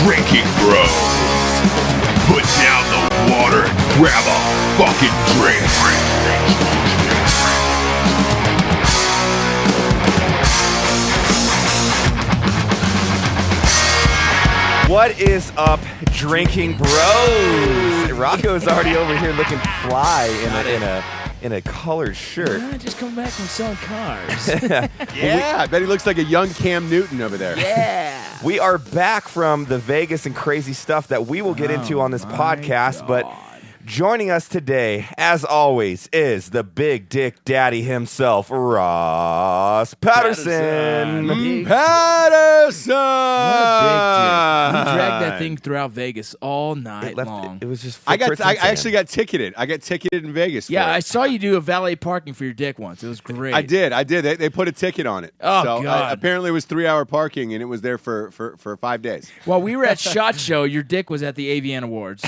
Drinking Bros. Put down the water and grab a fucking drink. What is up, Drinking Bros? Rocco's already over here looking fly in a colored shirt. Yeah, just coming back from selling cars. Yeah, I bet he looks like a young Cam Newton over there. Yeah. We are back from the Vegas and crazy stuff that we will get into on this podcast, but joining us today, as always, is the Big Dick Daddy himself, Ross Patterson. Patterson! What a big dick. You dragged that thing throughout Vegas all night long. It was just. I actually got ticketed. I got ticketed in Vegas. Yeah, for it. I saw you do a valet parking for your dick once. It was great. I did. They put a ticket on it. Oh, so God. Apparently it was 3-hour parking, and it was there for 5 days. While we were at SHOT Show, your dick was at the AVN Awards.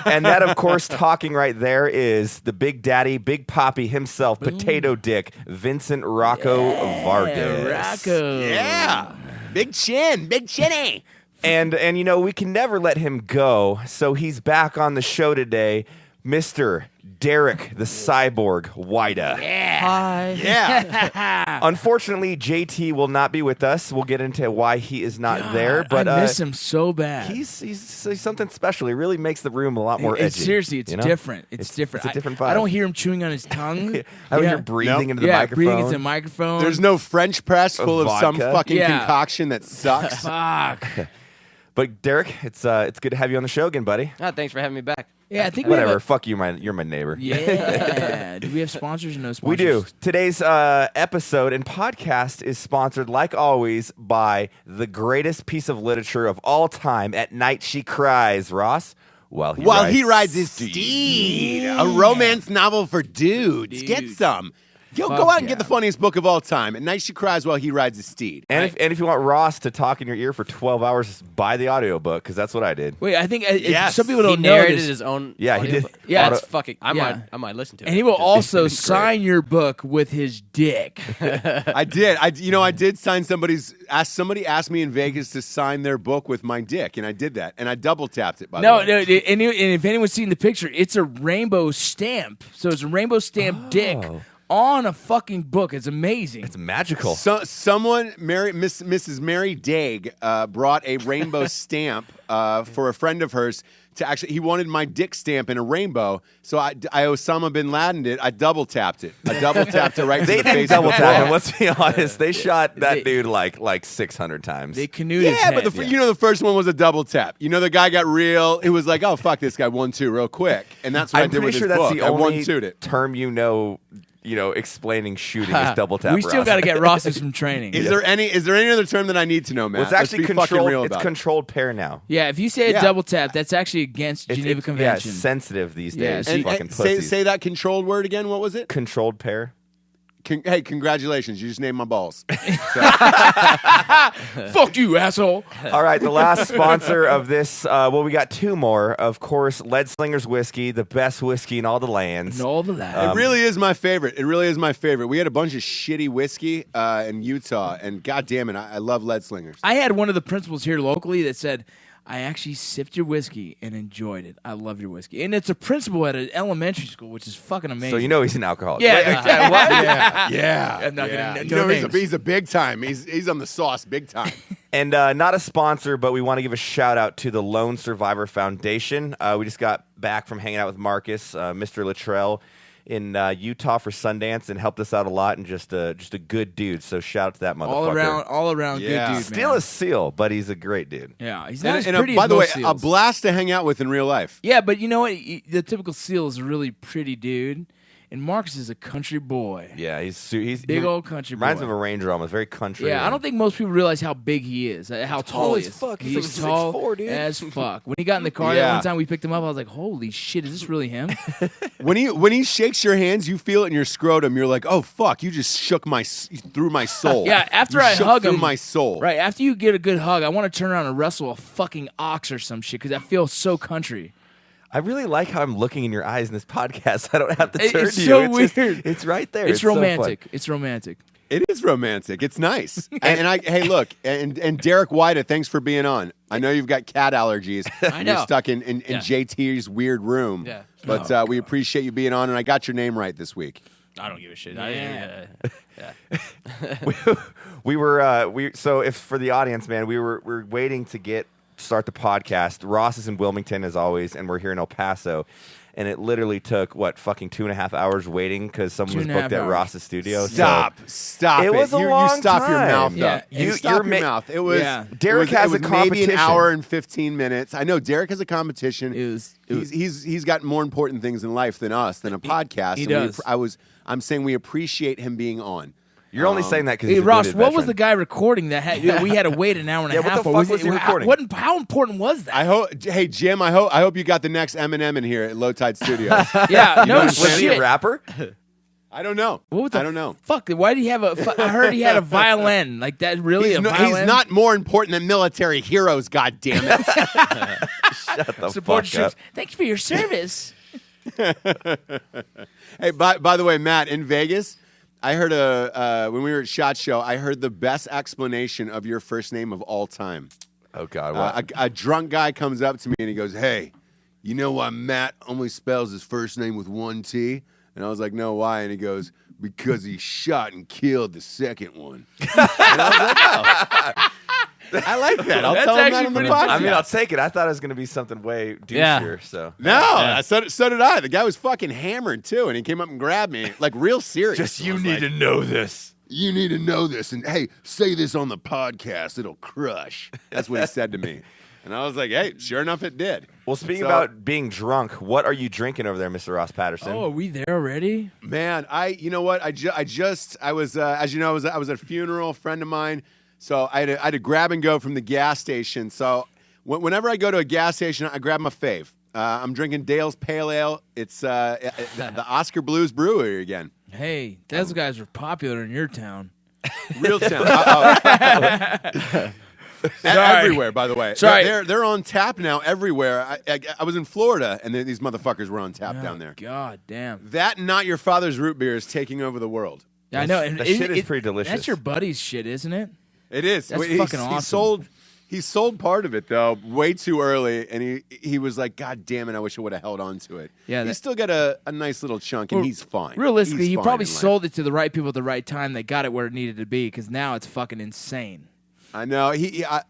And that, of course, talking right there is the Big Daddy, Big Poppy himself, Potato Dick, Vincent Rocco Vargas. Rocco. Yeah. Big chin. Big chinny. And you know, we can never let him go, so he's back on the show today, Mr. Derek the Cyborg Weida. Hi. Yeah. Unfortunately, JT will not be with us. We'll get into why he is not there, but I miss him so bad. he's something special. He really makes the room a lot more edgy. Seriously, it's you know? different. It's different. It's a different vibe. I don't hear him chewing on his tongue. I don't hear breathing into the microphone. breathing into the microphone. There's no French press full of some vodka. fucking Yeah. concoction that sucks. Fuck. But Derek, it's good to have you on the show again, buddy. Thanks for having me back. Yeah, I think Whatever. Fuck you, you're my neighbor. Yeah. Do we have sponsors or no sponsors? We do. Today's episode and podcast is sponsored, like always, by the greatest piece of literature of all time. At Night She Cries, Ross. While he rides his steed. A romance novel for dudes. Get some. Yo, Fuck go out and yeah. get the funniest book of all time. At Night She Cries While He Rides His Steed. And if you want Ross to talk in your ear for 12 hours, buy the audiobook, because that's what I did. Wait, I think Yes. some people He don't know narrated this. his own. Yeah, he did. audiobook. Yeah, That's fucking. I yeah. might listen to it. And he will Just- also it's great. sign your book with his dick. I did. I did sign somebody asked me in Vegas to sign their book with my dick, and I did that. And I double tapped it, by the No, way. and if anyone's seen the picture, it's a rainbow stamp. So it's a rainbow stamp dick on a fucking book. It's amazing. It's magical. Someone, Mrs. Mary Daig, brought a rainbow stamp for a friend of hers to actually. He wanted my dick stamp in a rainbow, so I Osama bin Laden'd it. I double tapped it. I double tapped it right to They the didn't face. double of the tap book. him. Let's be honest. They shot that They- dude like 600 times. They canoed his Yeah, head. but the first one was a double tap. You know, the guy got real. It was like, oh fuck, this guy 1-2 real quick, and that's what I I'm did pretty with sure his that's book. the I only 1-2'd it. term explaining shooting is double tap. we still Ross. got to get Ross's from training. Is there any other term that I need to know, man? Well, it's actually Let's be fucking real controlled. It's about it. controlled pair now. Yeah, if you say a Yeah. double tap, that's actually against It's, Geneva it's Convention. Yeah, sensitive these Yeah, days. so you- fucking say pussies. that controlled word again. What was it? Controlled pair. Hey, congratulations! You just named my balls. Fuck you, asshole. All right, the last sponsor of this. We got two more. Of course, Lead Slingers Whiskey, the best whiskey in all the lands. And all the that. It really is my favorite. It really is my favorite. We had a bunch of shitty whiskey in Utah, and god damn it, I love Lead Slingers. I had one of the principals here locally that said, I actually sipped your whiskey and enjoyed it. I love your whiskey. And it's a principal at an elementary school, which is fucking amazing. So you know he's an alcoholic. Yeah. What? Yeah, I'm not gonna- You no know, names. he's a big time. He's on the sauce, big time. And not a sponsor, but we want to give a shout out to the Lone Survivor Foundation. We just got back from hanging out with Marcus, Mr. Luttrell, in Utah for Sundance, and helped us out a lot, and just a good dude. So shout out to that motherfucker. all around Yeah. good dude, Still man. a seal, but he's a great dude. Yeah, he's not as And pretty by as the way, most a seals. blast to hang out with in real life. Yeah, but you know what? The typical seal is a really pretty dude, and Marcus is a country boy. Yeah, he's Big old country reminds boy. me of a ranger almost, very country. Yeah, I don't think most people realize how big he is, how tall he as is. fuck. He's He's like tall 6'4", dude. as fuck. When he got in the car Yeah. that one time we picked him up, I was like, holy shit, is this really him? When he shakes your hands, you feel it in your scrotum. You're like, oh fuck, you just shook through my soul. Yeah, after You I shook hug through him, my soul. Right, after you get a good hug, I want to turn around and wrestle a fucking ox or some shit because I feel so country. I really like how I'm looking in your eyes in this podcast. I don't have to It's turn to so you. It's weird. It's right there. It's so fun. romantic. It's romantic. It is romantic. It's nice. Hey, look, and Derek Weida, thanks for being on. I know you've got cat allergies. I know. You're stuck in JT's weird room. Yeah. But we appreciate you being on, and I got your name right this week. I don't give a shit. So if for the audience, man, we're waiting to start the podcast. Ross is in Wilmington as always, and we're here in El Paso. And it literally took, fucking 2.5 hours waiting because someone was booked at Ross's studio. Stop it. It was a you long stop your time. mouth, Yeah. though. You stop your mouth. It was, Derek has a competition. Maybe an hour and 15 minutes. I know Derek has a competition. He's got more important things in life than us, than a podcast. He does. I'm saying we appreciate him being on. You're only saying that because Hey, Ross, what was the guy recording that we had to wait an hour and a half? What the fuck was he recording? How important was that? Hey Jim, I hope you got the next Eminem in here at Low Tide Studios. Yeah, no Was he a shit. rapper? I don't know. I don't know. Fuck, why did he have I heard he had a violin. Like that, really? He's not more important than military heroes, God damn it. Shut the Support fuck up. troops. Thank you for your service. Hey, by the way, Matt, in Vegas, I heard when we were at SHOT Show, I heard the best explanation of your first name of all time. Oh, God. What? A drunk guy comes up to me and he goes, "Hey, you know why Matt only spells his first name with one T?" And I was like, "No, why?" And he goes, "Because he shot and killed the second one." And I was like, "Oh." I like that. I'll tell him that on the podcast. I mean, I'll take it. I thought it was going to be something way douchier. So No, so did I. The guy was fucking hammered, too, and he came up and grabbed me, like, real serious. just you need to know this. You need to know this, and hey, say this on the podcast. It'll crush. That's what he said to me. And I was like, hey, sure enough, it did. Well, speaking about being drunk, what are you drinking over there, Mr. Ross Patterson? Oh, are we there already? Man, you know what? I was, as you know, I was at a funeral, a friend of mine. So I had to grab and go from the gas station. So whenever I go to a gas station, I grab my fave. I'm drinking Dale's Pale Ale. It's the Oscar Blues Brewery again. Hey, those guys are popular in your town. Real town. Everywhere, by the way. Sorry. They're on tap now everywhere. I was in Florida, and these motherfuckers were on tap down there. God damn. That and Not Your Father's Root Beer is taking over the world. Yeah, I know. And that shit is pretty delicious. That's your buddy's shit, isn't it? It is. That's fucking awesome. He sold part of it though way too early, and he was like, "God damn it! I wish I would have held on to it." Yeah, he's still got a nice little chunk, and he's fine. Realistically, He's he fine probably in life. sold it to the right people at the right time. They got it where it needed to be because now it's fucking insane. I know. I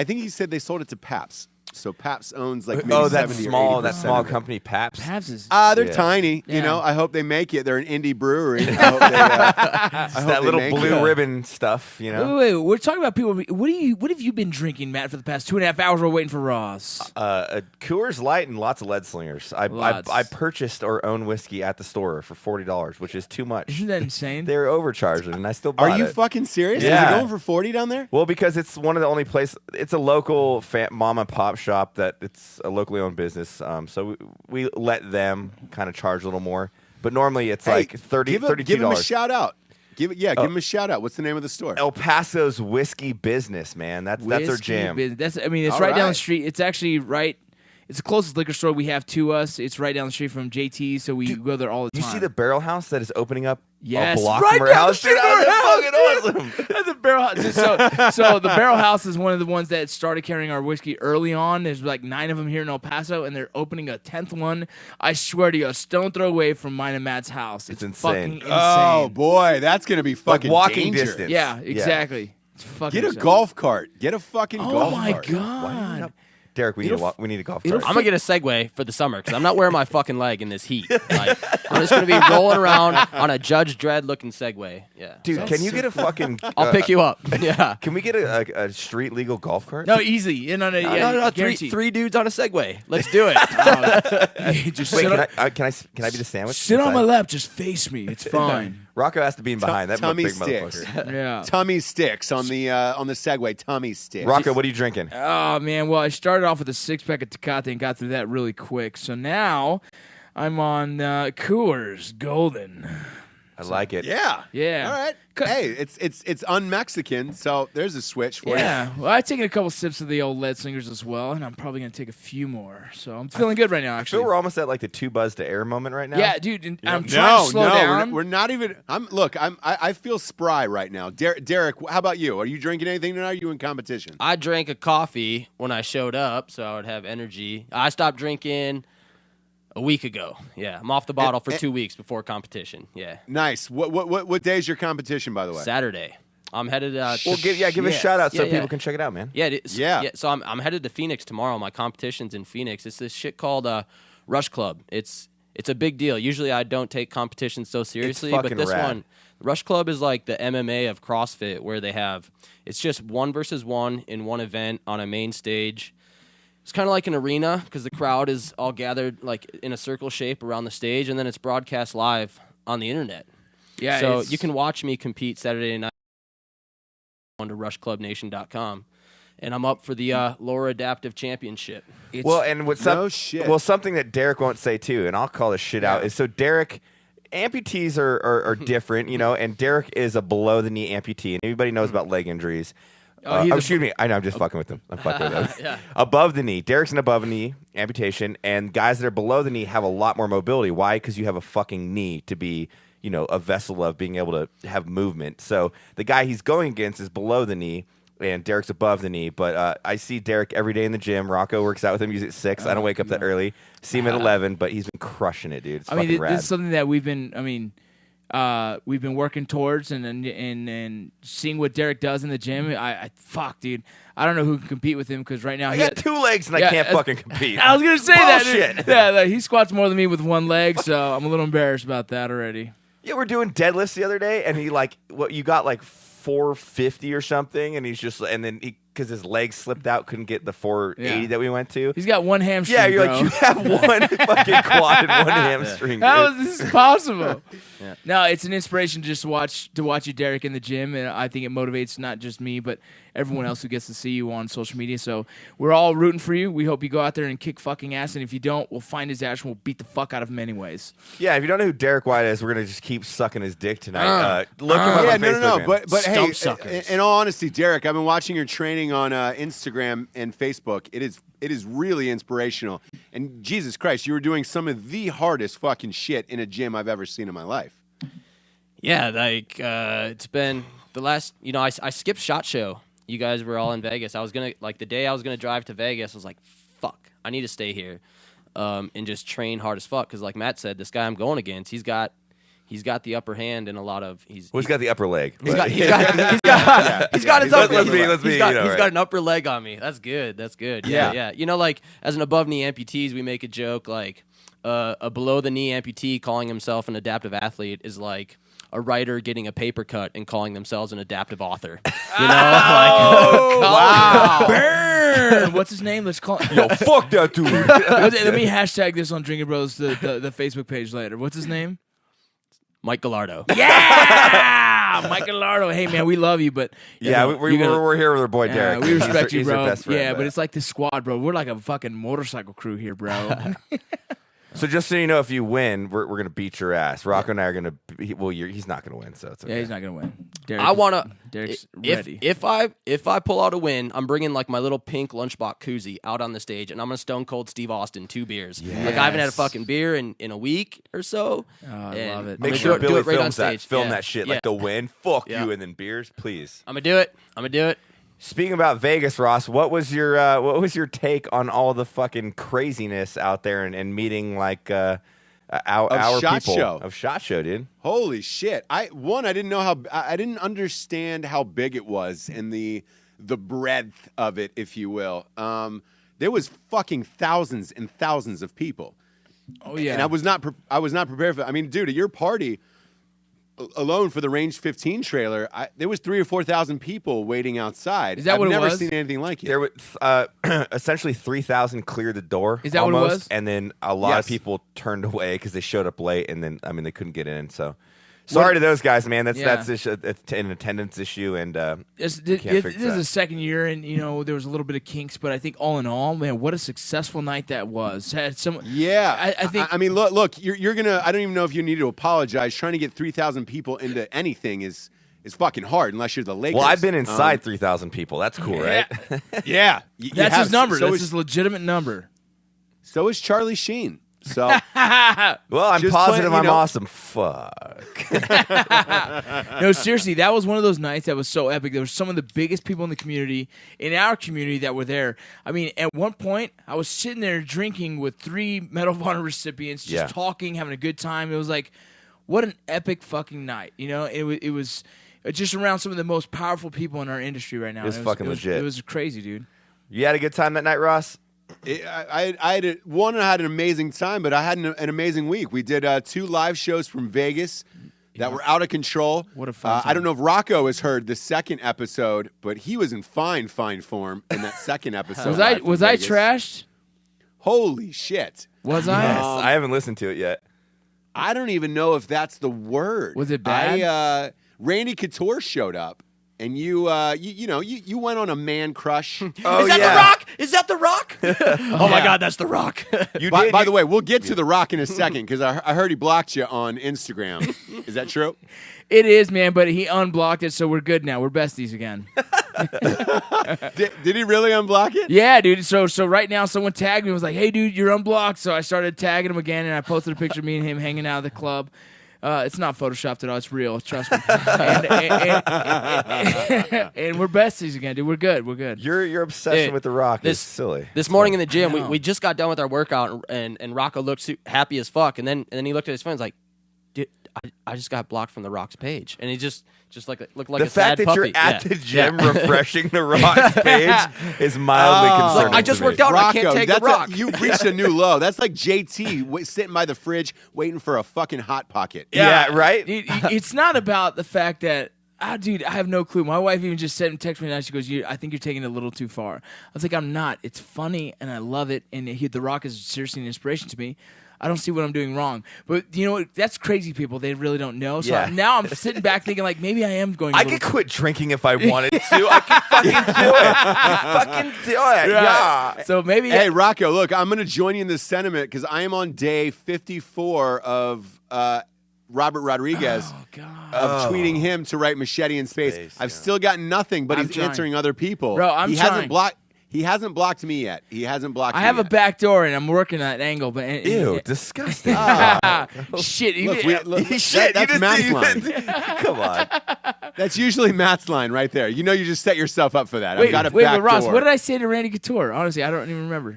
think he said they sold it to Pabst. So Pabst owns like maybe that 70 or small 80% small of it. company, Pabst. Pabst is They're Yeah. tiny. Yeah. You know, I hope they make it. They're an indie brewery. I hope they, that little make blue it. ribbon stuff, you know. Wait, we're talking about people. What have you been drinking, Matt, for the past 2.5 hours? We're waiting for Ross. A Coors Light and lots of lead slingers. Lots. I purchased or own whiskey at the store for $40, which is too much. Isn't that insane? They were overcharging, and I still bought Are you it. fucking serious? Yeah. Is it going for 40 down there? Well, because it's one of the only places. It's a local mom and pop shop that it's a locally owned business. So we let them kind of charge a little more. But normally it's like $32. Give him a shout out. Give him a shout out. What's the name of the store? El Paso's Whiskey Business, man. That's their Whiskey jam. It's All right down the right. street. It's actually right. It's the closest liquor store we have to us. It's right down the street from JT, so we go there all the You time. see the Barrel House that is opening up Yes, a block right from our down the house? street Dude, from our that's fucking awesome. the Barrel House. So the Barrel House is one of the ones that started carrying our whiskey early on. There's like 9 of them here in El Paso, and they're opening a 10th one. I swear to you, a stone throw away from mine and Matt's house. It's insane. fucking insane. Oh boy, that's gonna be fucking walking dangerous. distance. Yeah, exactly. It's fucking Get a insane. golf cart. Get a fucking Oh golf my cart. god. Derek, we need a golf it'll cart. I'm gonna get a Segway for the summer because I'm not wearing my fucking leg in this heat. Like, I'm just gonna be rolling around on a Judge Dredd looking Segway. Yeah, Dude, can you get a fucking... I'll pick you up. Yeah. Can we get a street legal golf cart? No, easy. No, No, guaranteed. three dudes on a Segway. Let's do it. Just Wait, sit, can I be the sandwich? sit on inside? my lap. Just face me. It's fine. Rocco has to be in behind. That tummy big sticks. motherfucker. Yeah. Tummy sticks on the Segway. Tummy sticks. Rocco, what are you drinking? Oh man, well I started off with a 6-pack of Tecate and got through that really quick. So now I'm on Coors Golden. I like it. Yeah. Yeah. All right. Hey, it's un-Mexican, so there's a switch for you. Yeah, well, I've taken a couple sips of the old lead slingers as well, and I'm probably going to take a few more. So I'm feeling good right now, I actually. feel we're almost at like the 2 buzz to air moment right now. Yeah, dude, and I'm trying to slow down. We're not even. I feel spry right now. Derek, how about you? Are you drinking anything tonight? Are you in competition? I drank a coffee when I showed up, so I would have energy. I stopped drinking a week ago. Yeah, I'm off the bottle for 2 weeks before competition. Yeah. Nice. What day is your competition, by the way? Saturday. I'm headed. Well, give a shout out so Yeah. people can check it out, man. Yeah. So I'm headed to Phoenix tomorrow. My competition's in Phoenix. It's this shit called Rush Club. It's a big deal. Usually I don't take competitions so seriously, but this rad. one, Rush Club is like the MMA of CrossFit, where it's just 1 versus 1 in one event on a main stage. It's kind of like an arena because the crowd is all gathered like in a circle shape around the stage, and then it's broadcast live on the internet. Yeah, so you can watch me compete Saturday night on to rushclubnation.com, and I'm up for the Lower Adaptive Championship. Something that Derek won't say too, and I'll call this shit out, is so Derek, amputees are different, and Derek is a below the knee amputee, and everybody knows about leg injuries. Excuse me. I know. I'm just fucking with him. I'm fucking with him. Yeah. Above the knee. Derek's an above knee amputation, and guys that are below the knee have a lot more mobility. Why? Because you have a fucking knee to be, a vessel of being able to have movement. So the guy he's going against is below the knee, and Derek's above the knee. But I see Derek every day in the gym. Rocco works out with him. He's at 6. I don't wake up that early. See him at 11, but he's been crushing it, dude. It's fucking rad. This is something that we've been working towards and seeing what Derek does in the gym. Fuck, dude. I don't know who can compete with him because right now I got 2 legs and I can't fucking compete. I was gonna say that. Bullshit. Dude. Yeah, he squats more than me with 1 leg, so I'm a little embarrassed about that already. Yeah, we're doing deadlifts the other day, and he you got like 450 or something, and because his legs slipped out, couldn't get the 480 that we went to. He's got 1 hamstring. Yeah, you're bro. like, you have 1 fucking quad and 1 hamstring. How is this possible? Yeah. No, it's an inspiration just to watch you, Derek, in the gym, and I think it motivates not just me, but everyone else who gets to see you on social media. So we're all rooting for you. We hope you go out there and kick fucking ass, and if you don't, we'll find his ass and we'll beat the fuck out of him anyways. Yeah, if you don't know who Derek Weida is, we're gonna just keep sucking his dick tonight. Look him up on Facebook. No. But hey, Stump suckers. in all honesty, Derek, I've been watching your training on Instagram and Facebook. It is really inspirational. And Jesus Christ, you were doing some of the hardest fucking shit in a gym I've ever seen in my life. Yeah, it's been the last. I skipped SHOT Show. You guys were all in Vegas. I was gonna the day I was gonna drive to Vegas. I was like, fuck, I need to stay here, and just train hard as fuck. Because like Matt said, this guy I'm going against, he's got the upper hand in a lot of. He's got the upper leg. He's got his upper leg. He's got an upper leg on me. That's good. Yeah. As an above knee amputees, we make a joke like a below the knee amputee calling himself an adaptive athlete is like a writer getting a paper cut and calling themselves an adaptive author. Wow. Burn. What's his name? Let's call him. Yo, fuck that dude. Let me hashtag this on Drinkin Bros, the Facebook page later. What's his name? Mike Gallardo. Yeah! Mike Gallardo. Hey, man, we love you, but... Yeah, we're here with our boy Derek. We respect you, He's bro. our best friend, but it's like the squad, bro. We're like a fucking motorcycle crew here, bro. So just so you know, if you win, we're gonna beat your ass. Rocco and I are gonna. He's not gonna win, so it's okay. Yeah, he's not gonna win. Derek, I wanna. Derek's ready. If I pull out a win, I'm bringing like my little pink lunchbox koozie out on the stage, and I'm gonna Stone Cold Steve Austin 2 beers. Yes. Like I haven't had a fucking beer in a week or so. Oh, I love it. Make I'm sure gonna Billy do it right on films that. stage. Film that shit like the win. Fuck Yeah. you, and then beers, please. I'm gonna do it. Speaking about Vegas, Ross, what was your take on all the fucking craziness out there and meeting like our SHOT people Show. of SHOT Show, dude? Holy shit! I didn't understand how big it was and the breadth of it, if you will. There was fucking thousands and thousands of people. Oh yeah, and I was not prepared for. I mean, dude, at your party alone for the Range 15 trailer, there was 3,000 or 4,000 people waiting outside. Is that what it I've never was? seen anything like it. There was essentially 3,000 cleared the door. Is that what it almost, was? And then a lot of Yes. people turned away because they showed up late, and then they couldn't get in. So Sorry to those guys, man. Yeah. That's an attendance issue, and This can't fix is that. the second year, and there was a little bit of kinks, but I think all in all, man, what a successful night that was. Had some, Yeah, I think. I mean, look, you're gonna. I don't even know if you need to apologize. Trying to get 3,000 people into anything is fucking hard unless you're the Lakers. Well, I've been inside 3,000 people. That's cool, right? Yeah, that's his number. That's his legitimate number. So is Charlie Sheen. So Well, I'm Just positive playing, I'm awesome. Fuck. No, seriously, that was one of those nights that was so epic. There were some of the biggest people in the community, in our community, that were there. I mean, at one point, I was sitting there drinking with 3 Medal of Honor recipients, just talking, having a good time. It was like, what an epic fucking night. It was just around some of the most powerful people in our industry right now. It was fucking legit. It was crazy, dude. You had a good time that night, Ross? I had an amazing time, but I had an amazing week. We did 2 live shows from Vegas that were out of control. What a fun time. I don't know if Rocco has heard the second episode, but he was in fine form in that second episode. Was I trashed? Holy shit! Was I? Yes. I haven't listened to it yet. I don't even know if that's the word. Was it bad? Randy Couture showed up, and you went on a man crush. Oh, Is that yeah. The Rock? Is that The Rock? Oh my God, that's The Rock. By the way, we'll get to The Rock in a second because I heard he blocked you on Instagram. Is that true? It is, man, but he unblocked it, so we're good now. We're besties again. Did he really unblock it? Yeah, dude. So right now, someone tagged me and was like, hey, dude, you're unblocked. So I started tagging him again, and I posted a picture of me and him hanging out at the club. It's not photoshopped at all. It's real. Trust me. And we're besties again, dude. We're good. We're good. Your obsession with The Rock is silly. This morning in the gym, I know. we just got done with our workout, and Rocco looked happy as fuck, and then he looked at his phone and was like, dude, I just got blocked from The Rock's page, and he just like looked like The a sad fact that puppy. you're at Yeah. the gym Yeah. refreshing The Rock's page is mildly concerning. I just to me. worked out. I can't take The Rock. You've reached a new low. That's like JT sitting by the fridge waiting for a fucking Hot Pocket. Yeah, right? It's not about the fact that, dude, I have no clue. My wife even just said and texted me, and she goes, I think you're taking it a little too far. I was like, I'm not. It's funny, and I love it, and The Rock is seriously an inspiration to me. I don't see what I'm doing wrong. But you know what? That's crazy people. They really don't know. So now I'm sitting back thinking, like, maybe I am going I could quit drinking if I wanted to. I could fucking do it. Fucking do it. Yeah. So maybe. Hey, Rocco, look, I'm going to join you in this sentiment because I am on day 54 of Robert Rodriguez of tweeting him to write Machete in Space. I've still got nothing, but I'm he's trying. answering other people. Bro, I'm trying. He hasn't blocked me yet. He hasn't blocked me I have a yet. back door, and I'm working that angle. But Ew, disgusting. Shit. That's Matt's line. Come on. That's usually Matt's line right there. You know you just set yourself up for that. I've Wait, got a but back Ross, door. what did I say to Randy Couture? Honestly, I don't even remember.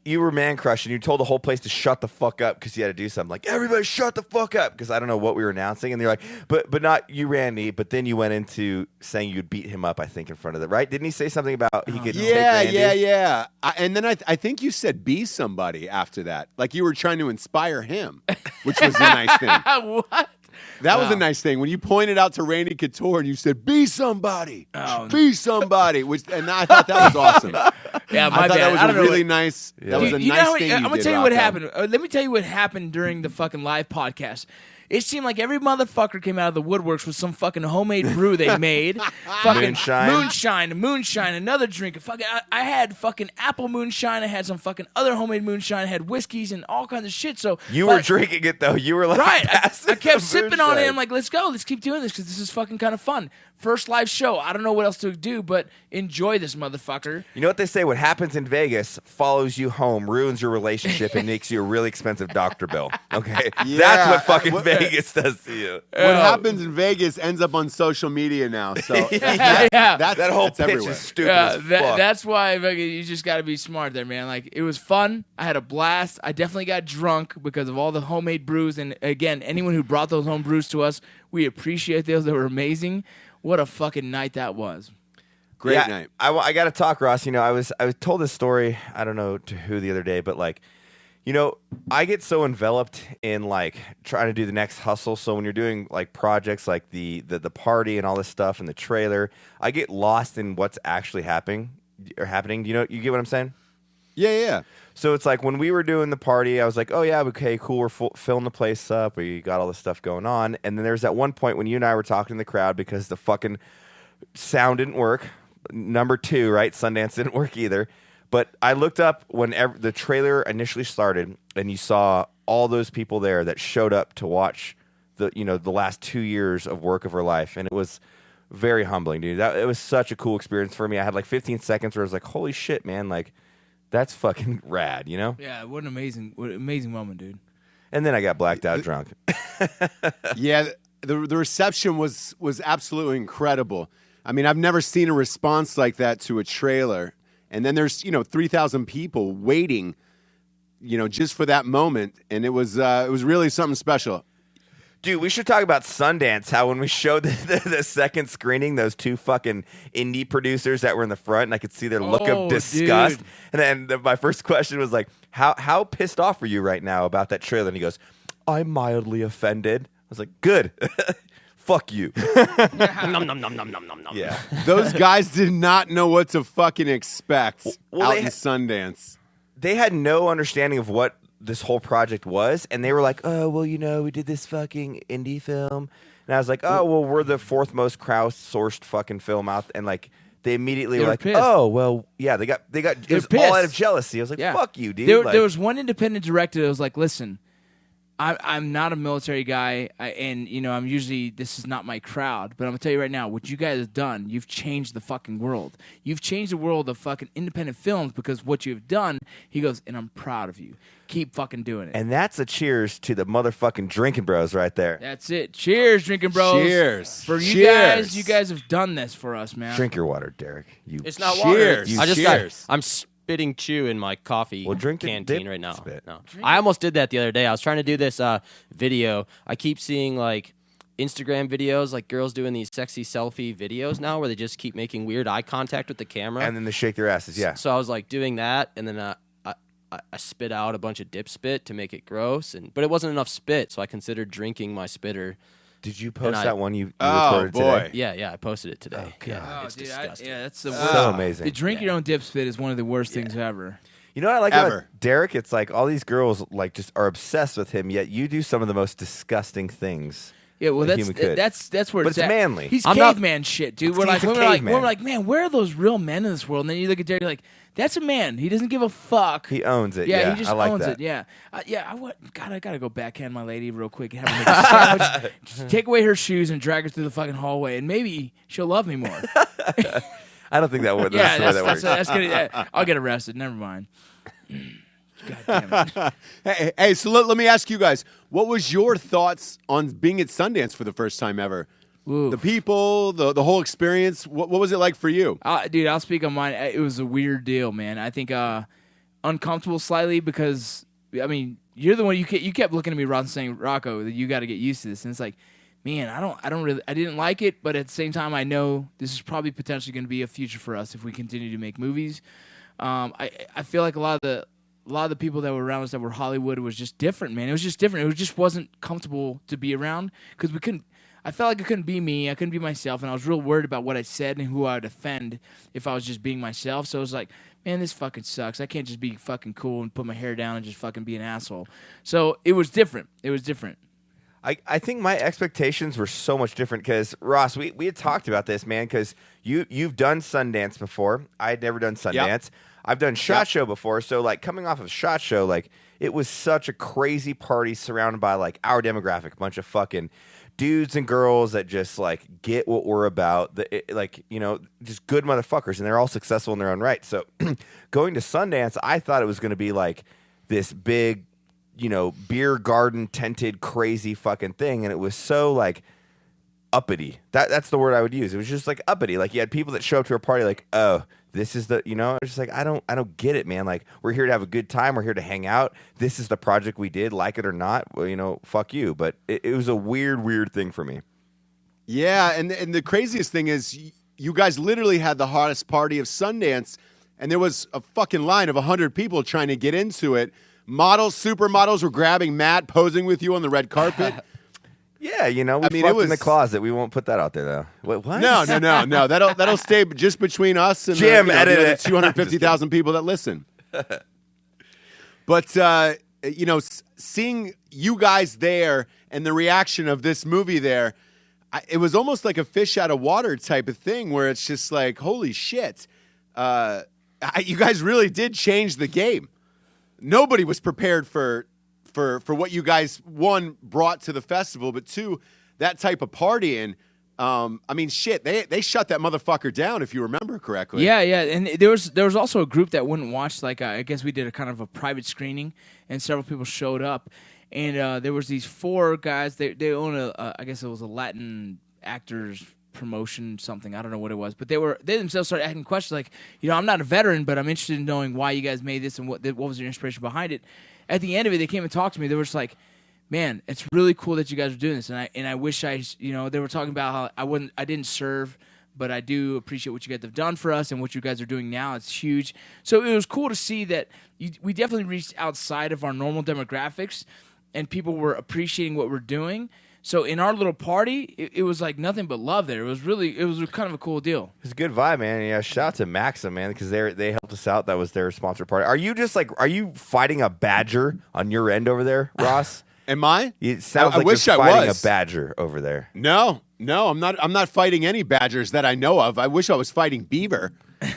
You were man crushing. You told the whole place to shut the fuck up because you had to do something. Like, everybody shut the fuck up because I don't know what we were announcing. And they're like, but not you, Randy. But then you went into saying you'd beat him up, I think, in front of the right. Didn't he say something about he could take Randy? Yeah. And then I think you said be somebody after that. Like you were trying to inspire him, which was a nice thing. What? That was a nice thing. When you pointed out to Randy Couture and you said, be somebody. Be somebody. And I thought that was awesome. Yeah, I thought that was a really nice That was a You nice know, thing I'm you gonna did, tell you what Rocco. happened. Let me tell you what happened during the fucking live podcast. It seemed like every motherfucker came out of the woodworks with some fucking homemade brew they made. Fucking moonshine, another drink. Fucking, I had fucking apple moonshine. I had some fucking other homemade moonshine. I had whiskeys and all kinds of shit. So You were drinking it, though. You were like, right. I passing kept the sipping on it. moonshine. I'm like, let's go. Let's keep doing this because this is fucking kind of fun. First live show. I don't know what else to do, but enjoy this motherfucker. You know what they say? What happens in Vegas follows you home, ruins your relationship, and makes you a really expensive doctor bill. Okay? That's what fucking Vegas does to you. What happens in Vegas ends up on social media now. So That whole pitch everywhere. is stupid as fuck. That's why fucking, you just got to be smart there, man. Like, it was fun. I had a blast. I definitely got drunk because of all the homemade brews. And again, anyone who brought those home brews to us, we appreciate those. They were amazing. What a fucking night that was. Great night. I got to talk, Ross. You know, I was told this story, I don't know to who the other day, but like, you know, I get so enveloped in like trying to do the next hustle. So when you're doing like projects like the party and all this stuff and the trailer, I get lost in what's actually happening. Do you get what I'm saying? Yeah. So it's like when we were doing the party, I was like, oh, yeah, okay, cool. We're filling the place up. We got all this stuff going on. And then there's that one point when you and I were talking to the crowd because the fucking sound didn't work. Number 2, right? Sundance didn't work either. But I looked up when the trailer initially started, and you saw all those people there that showed up to watch the last 2 years of work of her life. And it was very humbling, dude. It was such a cool experience for me. I had like 15 seconds where I was like, holy shit, man. Like, that's fucking rad, you know? Yeah, what an amazing moment, dude. And then I got blacked out drunk. Yeah, the reception was absolutely incredible. I mean, I've never seen a response like that to a trailer. And then there's, 3,000 people waiting, just for that moment. And it was really something special. Dude, we should talk about Sundance, how when we showed the second screening, those 2 fucking indie producers that were in the front, and I could see their look of disgust. Dude. And then my first question was like, how pissed off are you right now about that trailer? And he goes, I'm mildly offended. I was like, good. Fuck you. Nom, nom, nom, nom, nom, nom, nom. Yeah. Those guys did not know what to fucking expect Well, out in Sundance. They had no understanding of what this whole project was, and they were like, oh, well, we did this fucking indie film. And I was like, oh, well, we're the 4th most crowdsourced fucking film out. And like, they immediately were like, pissed. oh, well, yeah, they got it was all out of jealousy. I was like, fuck you, dude. There was one independent director that was like, listen, I'm not a military guy, and I'm usually, this is not my crowd, but I'm gonna tell you right now, what you guys have done, you've changed the fucking world. You've changed the world of fucking independent films because what you've done. He goes, and I'm proud of you. Keep fucking doing it. And that's a cheers to the motherfucking Drinkin' Bros right there. That's it. Cheers, Drinkin' Bros. Cheers. For you Cheers. guys. You guys have done this for us, man. Drink your water, Derek. It's not Cheers. water. Cheers. I'm spitting chew in my coffee drink the canteen dip right now. spit. No. I almost did that the other day. I was trying to do this video. I keep seeing like Instagram videos, like girls doing these sexy selfie videos now where they just keep making weird eye contact with the camera. And then they shake their asses, yeah. So I was like doing that, and then I spit out a bunch of dip spit to make it gross, but it wasn't enough spit, so I considered drinking my spitter. Did you post that one you Oh, recorded boy. today? Yeah, I posted it today. Oh, God. It's disgusting. That's the So amazing. The drink your own dip spit is one of the worst things ever. You know what I like Ever. about Derek? It's like all these girls like just are obsessed with him, yet you do some of the most disgusting things. Yeah, well, a human could. that's where But it's it's at. manly. He's I'm not- caveman shit, dude. He's We're like, a we're caveman. like, man, where are those real men in this world? And then you look at Derek, you're like, that's a man. He doesn't give a fuck. He owns it. Yeah, Yeah, he just I like owns that. it. Yeah, I gotta go backhand my lady real quick and have her make a sandwich. Just take away her shoes and drag her through the fucking hallway, and maybe she'll love me more. I don't think that would. Yeah, that's the way that works. that's gonna. I'll get arrested. Never mind. God damn it. Hey, so let me ask you guys, what was your thoughts on being at Sundance for the first time ever? Ooh. The people, the whole experience, what was it like for you? Dude, I'll speak on mine. It was a weird deal, man. I think uncomfortable slightly because, I mean, you're the one you kept looking at me, Ross, saying, Rocco, that you got to get used to this. And it's like, man, I didn't like it, but at the same time, I know this is probably potentially going to be a future for us if we continue to make movies. I feel like a lot of the people that were around us that were Hollywood was just different, man. It was just different. It just wasn't comfortable to be around because we couldn't. I felt like I couldn't be me. I couldn't be myself, and I was real worried about what I said and who I would offend if I was just being myself. So it was like, man, this fucking sucks. I can't just be fucking cool and put my hair down and just fucking be an asshole. So it was different. It was different. I think my expectations were so much different because, Ross, we had talked about this, man, because you've done Sundance before. I had never done Sundance. Yep. I've done SHOT Show before, so like coming off of SHOT Show, like it was such a crazy party surrounded by like our demographic, a bunch of fucking dudes and girls that just like get what we're about, just good motherfuckers, and they're all successful in their own right. So going to Sundance, I thought it was going to be like this big, beer garden tented crazy fucking thing, and it was so like uppity. That's the word I would use. It was just like uppity. Like you had people that show up to a party like, oh, this is the, it's just like I don't get it, man. Like we're here to have a good time. We're here to hang out. This is the project we did, like it or not. Well, fuck you. But it was a weird thing for me. Yeah, and the craziest thing is you guys literally had the hottest party of Sundance, and there was a fucking line of 100 people trying to get into it. Models, supermodels were grabbing Matt, posing with you on the red carpet. Yeah, we fucked in the closet. We won't put that out there, though. What? No. That'll stay just between us and Jim, the edit other it. 250,000 people that listen. But seeing you guys there and the reaction of this movie there, it was almost like a fish out of water type of thing, where it's just like, holy shit, you guys really did change the game. Nobody was prepared for what you guys, one, brought to the festival, but two, that type of partying. I mean, shit, they shut that motherfucker down, if you remember correctly. Yeah, and there was also a group that wouldn't watch. Like, I guess we did a kind of a private screening, and several people showed up. And there was these 4 guys. They own I guess it was a Latin actors promotion, something. I don't know what it was, but they themselves started asking questions like, I'm not a veteran, but I'm interested in knowing why you guys made this and what was your inspiration behind it. At the end of it, they came and talked to me. They were just like, man, it's really cool that you guys are doing this, and I wish they were talking about how I didn't serve, but I do appreciate what you guys have done for us and what you guys are doing now. It's huge. So it was cool to see that we definitely reached outside of our normal demographics, and people were appreciating what we're doing. So in our little party, it was like nothing but love there. It was kind of a cool deal. It's a good vibe, man. Yeah, shout out to Maxim, man, because they helped us out. That was their sponsor party. Are you fighting a badger on your end over there, Ross? Am I? It sounds I like wish you're I fighting was. a badger over there. No, I'm not. I'm not fighting any badgers that I know of. I wish I was fighting beaver,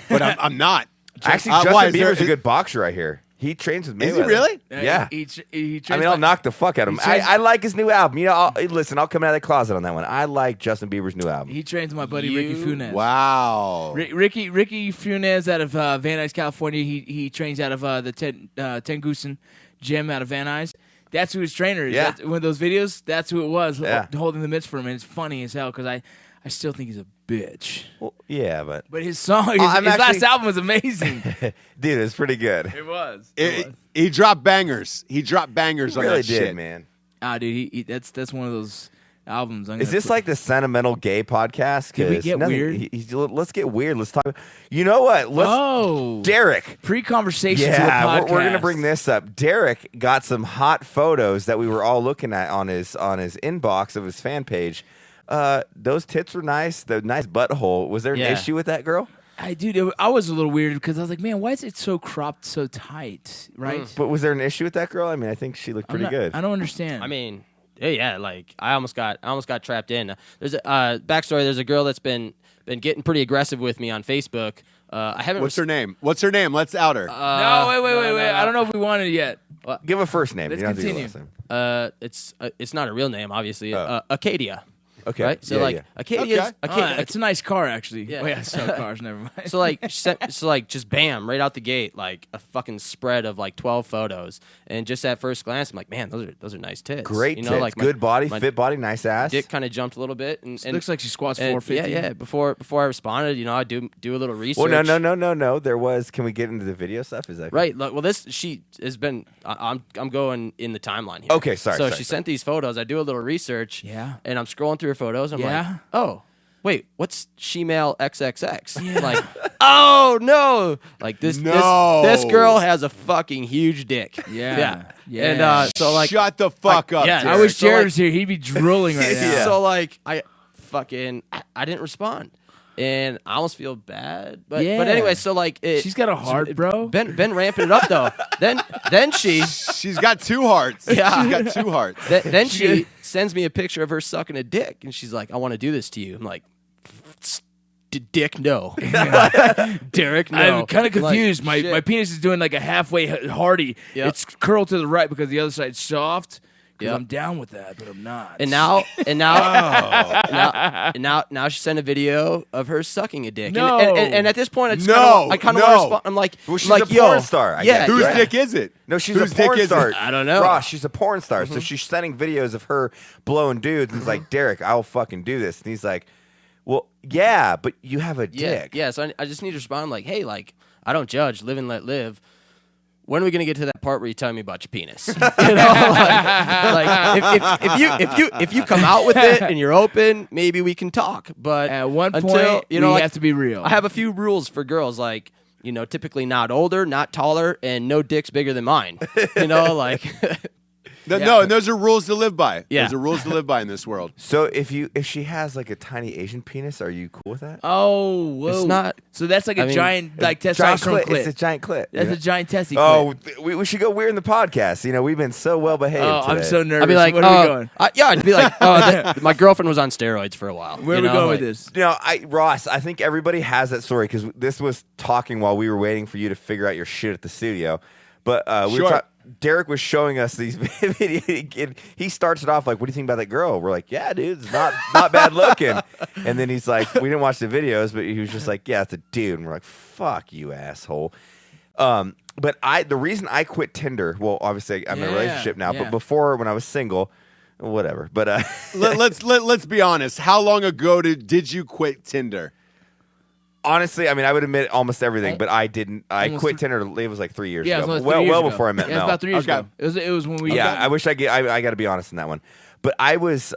but I'm not. Actually, why, Justin is there- Bieber's a good boxer right here. He trains with Mayweather. Is he really? Yeah. He I mean, I'll knock the fuck out of him. trains- I like his new album. I'll come out of the closet on that one. I like Justin Bieber's new album. He trains my buddy Ricky Funes. Wow. Ricky Funes out of Van Nuys, California. He trains out of the Tengusen gym out of Van Nuys. That's who his trainer is. Yeah. One of those videos, that's who it was, Yeah. holding the mitts for him. And it's funny as hell because I still think he's a bitch. Well, yeah, but But his last album was amazing. dude, it's pretty good. It was. He dropped bangers. He dropped bangers He on really that did, shit. man. Dude, that's one of those albums. Is this like the sentimental gay podcast? Did we 'Cause get weird? Let's get weird. Let's talk. You know what? Derek. Pre-conversations Yeah, to a podcast. we're gonna bring this up. Derek got some hot photos that we were all looking at on his inbox of his fan page. Those tits were nice. The nice butthole. Was there an issue with that girl? I was a little weird because I was like, man, why is it so cropped so tight, right? But was there an issue with that girl? I mean, I think she looked pretty good. I don't understand. I mean, yeah, like I almost got trapped in. There's a backstory. There's a girl that's been getting pretty aggressive with me on Facebook. I haven't. What's her name? Let's out her. no, wait. I don't know if we want it yet. Give a first name. Let's You don't have to give a continue. last name. It's not a real name, obviously. Acadia. Okay. Right? So Yeah, yeah. Acadia's It's a nice car, actually. Yeah. Oh, yeah, so cars, never mind. So just bam, right out the gate, like a fucking spread of like 12 photos, and just at first glance, I'm like, man, those are nice tits. Great you know, tits. like Good body, my fit body, nice ass. dick kind of jumped a little bit, and It looks like she squats and 450. Yeah. Before I responded, I do a little research. Well, no. There was. Can we get into the video stuff? Is that Right. Well, she has been. I'm going in the timeline here. Okay, sorry. So she sent these photos. I do a little research. Yeah. And I'm scrolling through her photos. I'm Yeah. like, oh, wait, what's Shemale XXX? Like, oh no, like this girl has a fucking huge dick. Yeah. And so like, Shut the fuck up. yeah, Derek. I wish So, Jared like- was here. He'd be drooling right now. So like, I didn't respond. And I almost feel bad, but anyway, so like She's got a heart, bro. Ben ramping it up though. then She's got 2 hearts. Yeah. She's got 2 hearts. then she sends me a picture of her sucking a dick, and she's like, "I want to do this to you." I'm like, "Dick, no." Derek, no. I'm kind of confused. Like, my penis is doing like a halfway hardy. Yep. It's curled to the right because the other side's soft. Because Yep. I'm down with that, but I'm not. And now she sent a video of her sucking a dick. No. And at this point, I just No, kind of no. want to respond. I'm like, Well, she's like, a porn star, I yeah, guess, Whose right? dick is it? No, she's Whose a dick porn is star. it? I don't know. Ross, she's a porn star. So she's sending videos of her blowing dudes. And it's like, Derek, I'll fucking do this. And he's like, well, yeah, but you have a dick. Yeah, so I just need to respond like, hey, like, I don't judge, live and let live. When are we gonna get to that part where you tell me about your penis? You know, if you come out with it and you're open, maybe we can talk. But At one until, point, you know, we have to be real. I have a few rules for girls, like, typically not older, not taller, and no dicks bigger than mine. No, and those are rules to live by. Yeah. Those are rules to live by in this world. So if she has like a tiny Asian penis, are you cool with that? Oh, whoa. It's not. So that's like a giant, like Giant testosterone clit. clit. It's a giant clit. That's Yeah. a giant testy Oh, clit. we should go weird in the podcast. You know, we've been so well behaved. Oh, I'm today. so nervous. I'd be like, where are we going? I'd be like, my girlfriend was on steroids for a while. Where are you we know, going like- with this? You know, Ross, I think everybody has that story because this was talking while we were waiting for you to figure out your shit at the studio. But Sure. Derek was showing us these videos. He starts it off like, "What do you think about that girl?" We're like, "Yeah, dude, it's not bad looking." And then he's like, "We didn't watch the videos, but he was just like, yeah, it's a dude." And we're like, "Fuck you, asshole." But the reason I quit Tinder, well, obviously I'm in a relationship now, but before when I was single, whatever. But let's be honest. How long ago did you quit Tinder? honestly, I mean, I would admit almost everything, but I didn't. I quit Tinder. It was like 3 years ago. It was well 3 years ago. before I met Yeah, Mel. it was about 3 years Okay. ago. It was when we. Yeah, I wish I got to be honest in that one. But I was.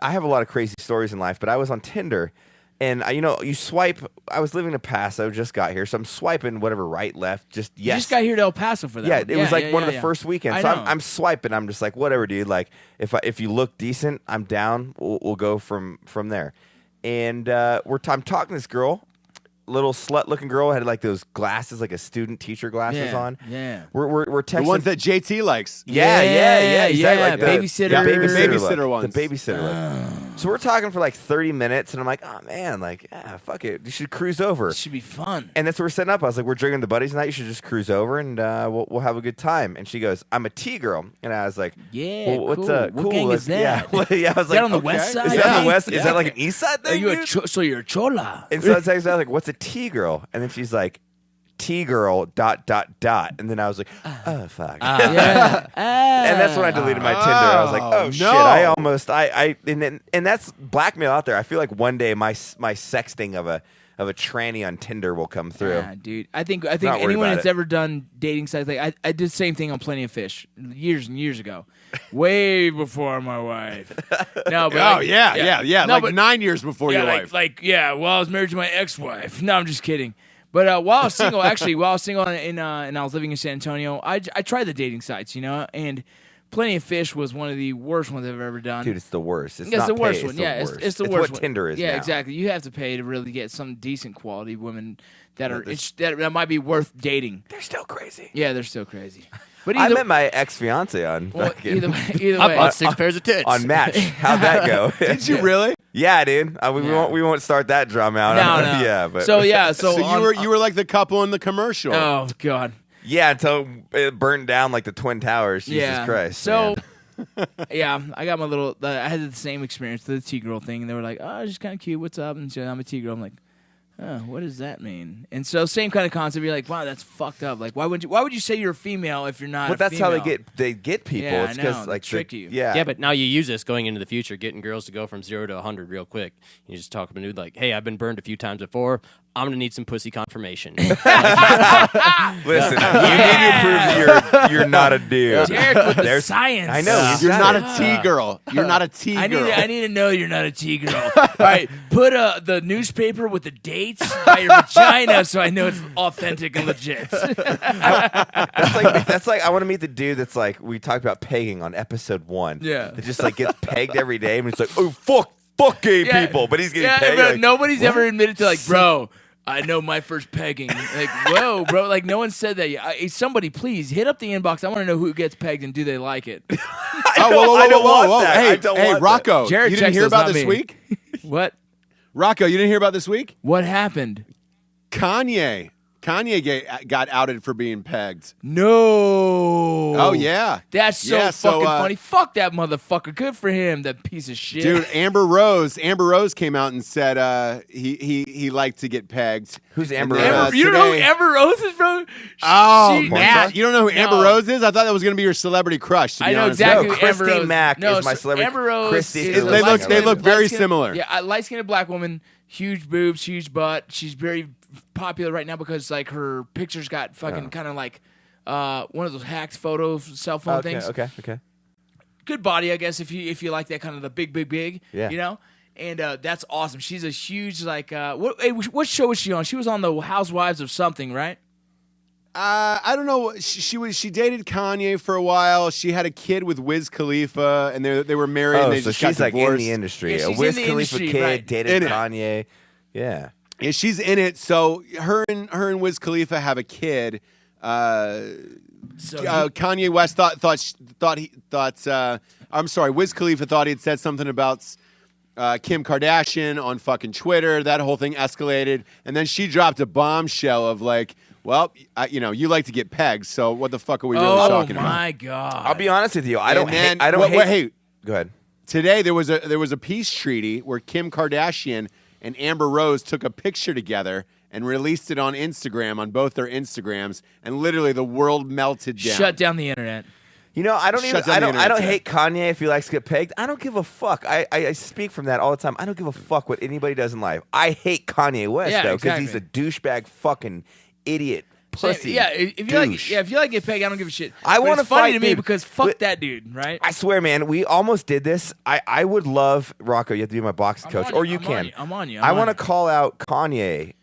I have a lot of crazy stories in life, but I was on Tinder. And you swipe. I was living in El Paso, just got here, so I'm swiping whatever right, left, just yes. You just got here to El Paso for that. Yeah, one. it was like one of the first weekends. I So know. I'm swiping. I'm just like, whatever, dude. Like, if you look decent, I'm down. We'll go from there. And I'm talking to this girl, little slut-looking girl, had like those glasses, like a student teacher glasses on. Yeah. We're texting. The ones that JT likes. Yeah. Exactly. yeah, Like the babysitter. the Babysitter look. ones. The babysitter look. So we're talking for like 30 minutes, and I'm like, oh man, like, yeah, fuck it, you should cruise over. This should be fun. And that's what we're setting up. I was like, we're drinking the buddies tonight. You should just cruise over, and we'll have a good time. And she goes, I'm a T girl, and I was like, Yeah, well, what's cool. What gang is that? Yeah, I was Is like, that on the okay. west side? Is that on the Yeah. west? Is that like an east side Are thing? you a dude? so you're a chola? And so I was like, what's a T girl? And then she's like, T girl ... And then I was like, oh fuck. Yeah. And that's when I deleted my Tinder. I was like, oh shit! no. I almost and that's blackmail out there. I feel like one day my sexting of a tranny on Tinder will come through. Yeah, dude. I think worried anyone about that's it. ever done dating sites, like I did the same thing on Plenty of Fish years and years ago, way before my wife. No, but Oh like, yeah. No, Like but, 9 years before yeah, your like, wife. well, I was married to my ex-wife. No, I'm just kidding. But while I was single, and I was living in San Antonio, I tried the dating sites, and Plenty of Fish was one of the worst ones I've ever done. Dude, it's the worst. It's It's not the worst pay, one. It's Yeah, the it's worst. the It's worst what one. Tinder is Yeah, now. exactly. You have to pay to really get some decent quality women that that might be worth dating. They're still crazy. Yeah, they're still crazy. But I either, met my ex-fiance on well, fucking- either I way, bought 6 pairs of tits. on Match. How'd that go? Did you really? Yeah, dude. We won't start that drama out. no. Yeah, but so So you were like the couple in the commercial. Oh God. yeah, until it burned down like the Twin Towers. Jesus Christ. So, man. yeah, I got my little. I had the same experience, the T girl thing, and they were like, "Oh, she's kind of cute. What's up?" And so I'm a T girl. I'm like, "Oh, what does that mean?" And so, same kind of concept. You're like, "Wow, that's fucked up. Like, why would you say you're a female if you're not?" But a that's how female? they get people. Yeah, it's I because know. like They trick you. Yeah. Yeah, but now you use this going into the future, getting girls to go from 0 to 100 real quick. You just talk to a dude like, "Hey, I've been burned a few times before. I'm gonna need some pussy confirmation." Listen, you need to prove that you're not a dude. Derek with the There's- science. I know. he's You're got not it. a T girl. You're not a T I girl. need to know you're not a T girl. All right, put the newspaper with the dates by your vagina so I know it's authentic and legit. That's like I want to meet the dude that's like we talked about pegging on episode 1. Yeah. That just like gets pegged every day and it's like, oh fuck gay people, but he's getting pegged. Bro, like, nobody's ever admitted to like, bro, I know my first pegging. Like, whoa, bro, like no one said that yet. Somebody please hit up the inbox. I want to know who gets pegged and do they like it. I don't want that. I don't Hey, want Rocco, Jared you didn't checks hear those, about not this me. week? What? Rocco, you didn't hear about this week? What happened? Kanye got outed for being pegged. No. Oh yeah, That's so Yeah, so, fucking funny. Fuck that motherfucker. Good for him, that piece of shit. dude. Amber Rose came out and said he liked to get pegged. Who's Amber And then, Rose? Amber, you don't know who today- Amber Rose is, bro? Oh, She- Matt, you don't know who Amber No. Rose is? I thought that was going to be your celebrity crush. To be I know honest. exactly No, who Amber Christine Rose. Mack no, is my so celebrity. Amber Rose Christine is is a They look- they look very light-skinned- similar. Yeah, a light-skinned black woman, huge boobs, huge butt. She's very popular right now because like her pictures got fucking kind of like one of those hacked photo cell phone things. Okay. Good body, I guess, if you like that kind of the big, Yeah. you know. And that's awesome. She's a huge like what show was she on? She was on the Housewives of something, right? I don't know. She dated Kanye for a while. She had a kid with Wiz Khalifa, and they were married. and they so just she's got like in divorced. the industry. Yeah, A she's Wiz in the Khalifa industry, kid right. dated In it. Kanye. Yeah. Yeah, she's in it. So her and Wiz Khalifa have a kid. Kanye West Wiz Khalifa thought he'd said something about Kim Kardashian on fucking Twitter. That whole thing escalated, and then she dropped a bombshell of like, well, you like to get pegged, so what the fuck are we really talking about? Oh my god! I'll be honest with you. I don't hate. Hey, go ahead. today there was a peace treaty where Kim Kardashian and Amber Rose took a picture together and released it on Instagram, on both their Instagrams, and literally the world melted down. Shut down the internet. You know, I don't internet hate Kanye if he likes to get pegged. I don't give a fuck. I speak from that all the time. I don't give a fuck what anybody does in life. I hate Kanye West though, because he's a douchebag fucking idiot. Pussy. Yeah, if you like get pegged, I don't give a shit. I want to fight funny to me dude. because fuck that dude, right? I swear, man, we almost did this. I would love Rocco. You have to be my boxing coach, or you can. I'm on you. I want to call out Kanye.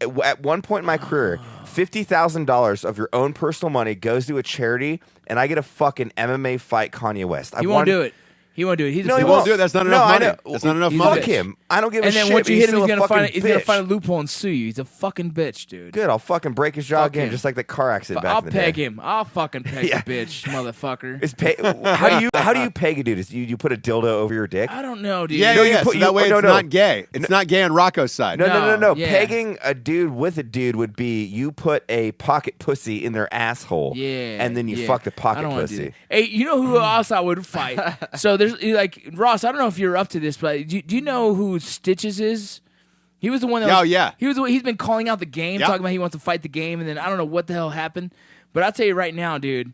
At one point in my career, $50,000 of your own personal money goes to a charity, and I get a fucking MMA fight Kanye West. He won't do it. He won't do it. He won't do it. That's not enough money. I know. That's not enough He's money. Fuck him. I don't give a And shit. then once you but hit him, still he's a gonna fucking find a bitch. loophole and sue you. He's a fucking bitch, dude. Good. I'll fucking break his jaw Fuck again, him. just like the car accident back I'll in the peg day. him. I'll fucking peg Yeah. the bitch, motherfucker. How do you peg a dude? Is you put a dildo over your dick? I don't know, dude. Yeah, No, yeah, you yeah. put- So that way no, it's no. not gay. It's not gay on Rocco's side. No. Yeah. Pegging a dude with a dude would be you put a pocket pussy in their asshole, Yeah, and then you yeah. fuck the I pocket don't wanna do pussy. that. Hey, you know who else I would fight? So there's like Ross. I don't know if you're up to this, but do you know who Stitches is? He was the one that. Oh, yeah. He was. He's been calling out the game, Yep. talking about he wants to fight the game, and then I don't know what the hell happened. But I'll tell you right now, dude.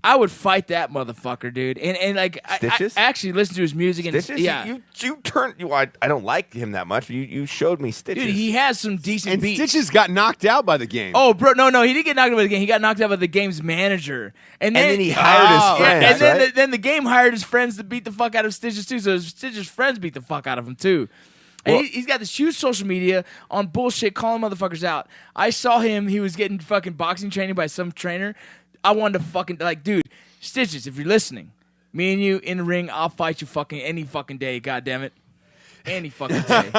I would fight that motherfucker, dude. And like Stitches? I actually listen to his music and Stitches? yeah. You turned. I don't like him that much. You showed me Stitches. Dude, he has some decent And beats. Stitches got knocked out by the game. Oh, bro, no, he didn't get knocked out by the game. He got knocked out by the game's manager, and then he hired his friends, and then right? then the game hired his friends to beat the fuck out of Stitches too. So Stitches' friends beat the fuck out of him too. And Well- he's got this huge social media on bullshit, calling motherfuckers out. I saw him; he was getting fucking boxing training by some trainer. I wanted to fucking like, dude, Stitches, if you're listening, me and you in the ring, I'll fight you fucking any fucking day. God damn it. Any fucking day.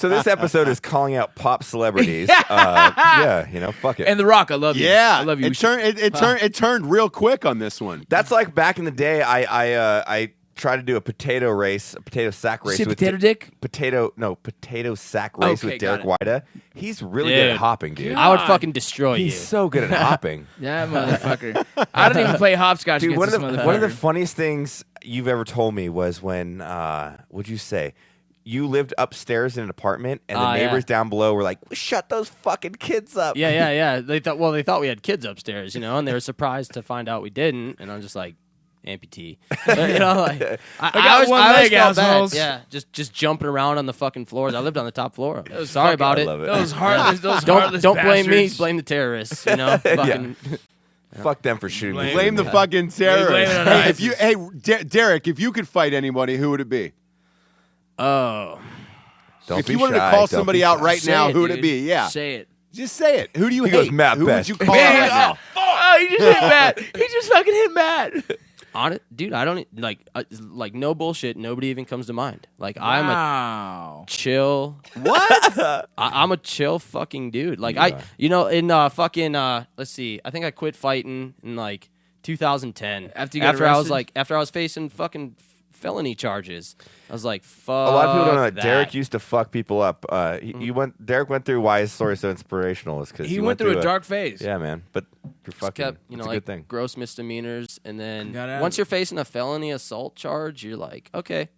So this episode is calling out pop celebrities. Yeah, fuck it. And The Rock, I love you. yeah. I love you. It turned real quick on this one. That's like back in the day. I tried to do a potato sack race. Say with potato dick? potato sack race Okay, with Derek got Weida. He's really good at Dude. hopping, dude. I would fucking destroy He's you. so good at hopping. Yeah, motherfucker. I don't even play hopscotch Dude, against one this of the motherfucker. funniest things you've ever told me was when, what'd you say? You lived upstairs in an apartment, and the Ah, yeah. neighbors down below were like, "Shut those fucking kids up!" Yeah. They thought we had kids upstairs, and they were surprised to find out we didn't. And I'm just like, amputee. I got one leg, felt bad. assholes. Yeah, just jumping around on the fucking floors. I lived on the top floor. Sorry about I it. love it. Those heartless, Don't blame me. bastards. Blame the terrorists. Fucking. Fuck them for shooting. me. Blame the fucking blame terrorists. it on Hey, ISIS. Derek, if you could fight anybody, who would it be? Oh, Don't If be you wanted shy, to call don't somebody be out shy. right Say now, it, who would it dude. be? Yeah. Say it. Just say it. Who do you He hate? goes, Matt who Best. would you call out right now? Oh, he just hit Matt. He just fucking hit Matt. dude, I don't like no bullshit. Nobody even comes to mind. Like I'm a Wow. chill. What? I'm a chill fucking dude. Like in fucking let's see. I think I quit fighting in like 2010. After you got arrested? After I was facing fucking felony charges. I was like, fuck. A lot of people don't know that that. Derek used to fuck people up. Derek went through why his story is so inspirational is because He went through a dark phase. Yeah, man. But you're Just fucking. kept, it's a like good thing. gross misdemeanors, and then Got out. once you're facing a felony assault charge, you're like, okay,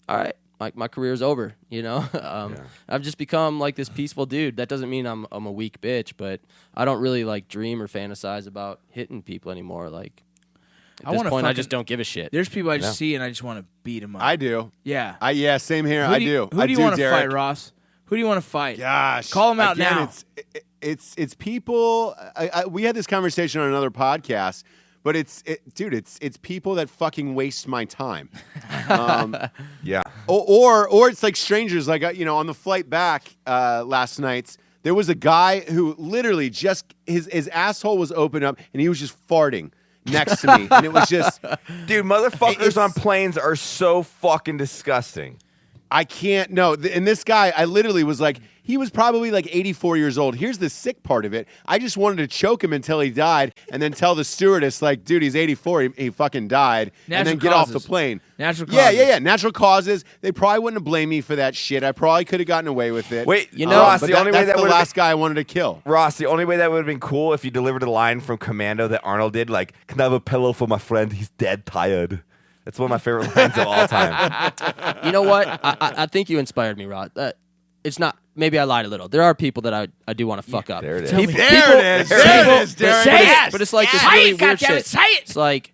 all right, my career's over. I've just become like this peaceful dude. That doesn't mean I'm a weak bitch, but I don't really like dream or fantasize about hitting people anymore. Like at this wanna point, I fucking- just don't give a shit. There's people I just Yeah. see and I just want to beat them up. I do. Yeah. Yeah, same here. Who I do. do. Who I do you want to Derek. fight, Ross? Who do you want to fight? Gosh, Call 'em out Again, now. It's people. We had this conversation on another podcast, but it's people that fucking waste my time. Yeah. Or it's like strangers. Like on the flight back last night, There was a guy who literally just his asshole was open up and he was just farting next to me, and it was just, dude, motherfuckers on planes are so fucking disgusting. I can't. No, and this guy, I literally was like, he was probably like 84 years old. Here's the sick part of it. I just wanted to choke him until he died and then tell the stewardess, like, dude, he's 84. He fucking died. And then get off the plane. Natural causes. Yeah. Natural causes. They probably wouldn't have blamed me for that shit. I probably could have gotten away with it. Wait, Ross, the only way that's that the last guy I wanted to kill. Ross, the only way that would have been cool if you delivered a line from Commando that Arnold did, like, can I have a pillow for my friend? He's dead tired. That's one of my favorite lines of all time. You know what? I think you inspired me, Rod. It's not. Maybe I lied a little. There are people that I do want to fuck up. There it is. There it is, Derek. But it's like this really weird shit. Say it. It's like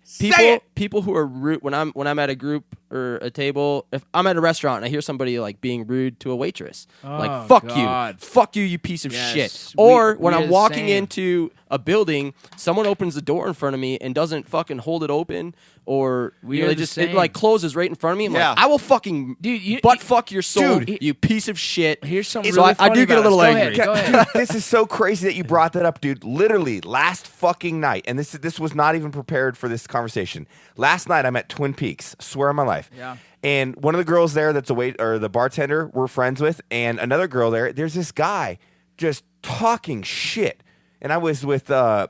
people who are rude when I'm at a group or a table. If I'm at a restaurant and I hear somebody like being rude to a waitress, like fuck you, you piece of shit. Or when I'm walking into a building, someone opens the door in front of me and doesn't fucking hold it open, or it like closes right in front of me. I'm like, I will fucking butt fuck your soul, you piece of shit. Here's something So really I do get a little angry. Go ahead. Dude, this is so crazy that you brought that up, dude. Literally, last fucking night, and this was not even prepared for this conversation. Last night, I'm at Twin Peaks. Swear on my life. Yeah. And one of the girls there that's the bartender we're friends with, and another girl there's this guy just talking shit. And I was with our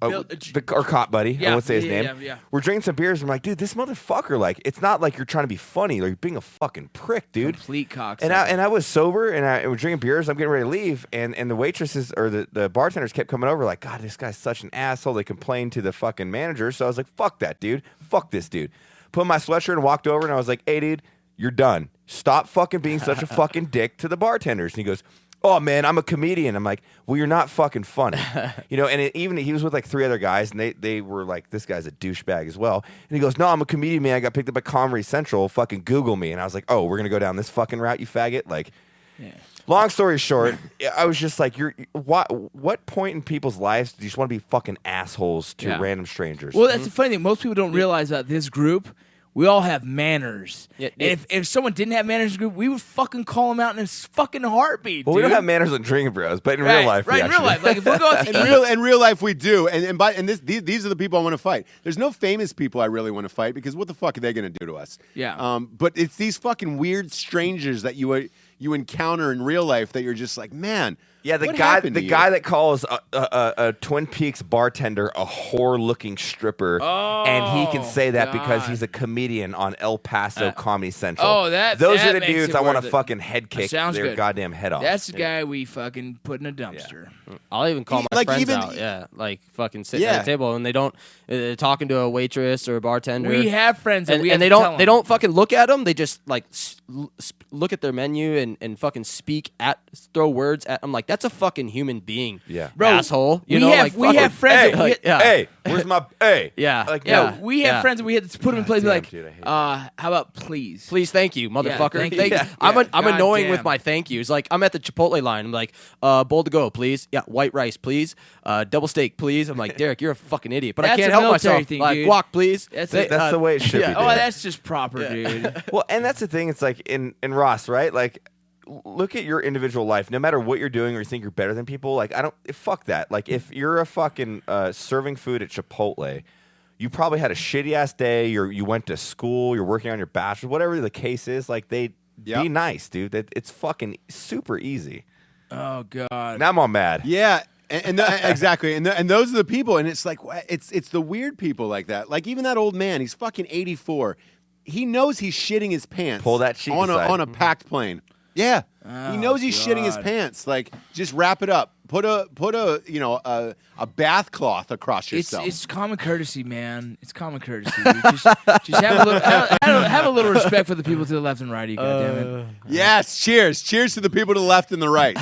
cop buddy. I won't say his name. Yeah. We're drinking some beers. And I'm like, dude, this motherfucker, like, it's not like you're trying to be funny. Like, you're being a fucking prick, dude. Complete cocksucker. And I was sober, and we're drinking beers. I'm getting ready to leave, and the waitresses or the bartenders kept coming over, like, God, this guy's such an asshole. They complained to the fucking manager. So I was like, fuck that, dude. Fuck this dude. Put on my sweatshirt and walked over, and I was like, hey, dude, you're done. Stop fucking being such a fucking dick to the bartenders. And he goes, oh, man, I'm a comedian. I'm like, well, you're not fucking funny. And even he was with like 3 other guys, and they were like, this guy's a douchebag as well. And he goes, no, I'm a comedian, man. I got picked up at Comedy Central. Fucking Google me. And I was like, oh, we're going to go down this fucking route, you faggot? Like, long story short, I was just like, what point in people's lives do you just want to be fucking assholes to random strangers? Well, that's the funny thing. Most people don't realize that this group, we all have manners. And if someone didn't have manners in the group, we would fucking call them out in a fucking heartbeat, well, dude. we don't have manners on Drinkin' Bros, but in real life, in real life. Like, if we're going to in real life, we do. These are the people I want to fight. There's no famous people I really want to fight because what the fuck are they going to do to us? Yeah. But it's these fucking weird strangers that you encounter in real life that you're just like, man. Yeah, the guy that calls a Twin Peaks bartender a whore-looking stripper, and he can say that because he's a comedian on El Paso Comedy Central. Those are the dudes I want to fucking head kick their goddamn head off. That's the guy we fucking put in a dumpster. I'll even call my friends out. Yeah, like fucking sitting at a table and they don't talking to a waitress or a bartender. We have friends and they don't fucking look at them. They just like look at their menu and fucking throw words at. I'm like, that's a fucking human being. Yeah, bro, asshole. We have friends. Hey, where's my hey? Yeah, like, yeah. We have friends that we had to put them in place. Damn, Like, dude, how about please? Please, thank you, motherfucker. Thank you. I'm annoying damn. with my thank yous. Like, I'm at the Chipotle line. I'm like, bowl to go, please. Yeah, white rice, please. Double steak, please. I'm like, Derek, you're a fucking idiot, but I That's can't a help military myself. thing, Like, dude. guac, please. That's the way it should be. Oh, that's just proper, dude. Well, and that's the thing. It's like in Ross, right? Like, look at your individual life. No matter what you're doing or you think you're better than people, like, fuck that. Like, if you're a fucking serving food at Chipotle, you probably had a shitty ass day. You went to school. You're working on your bachelor's. Whatever the case is, like, be nice, dude. It's fucking super easy. Oh God. Now I'm all mad. Yeah. Exactly, and those are the people, and it's like it's the weird people like that. Like even that old man, he's fucking 84. He knows he's shitting his pants. Pull that sheet on aside. on a packed plane. Yeah, he knows he's shitting his pants. Like just wrap it up. Put a bath cloth across yourself. It's common courtesy, man. It's common courtesy. Dude. Just have a little respect for the people to the left and right of you, goddammit. Yes, cheers to the people to the left and the right.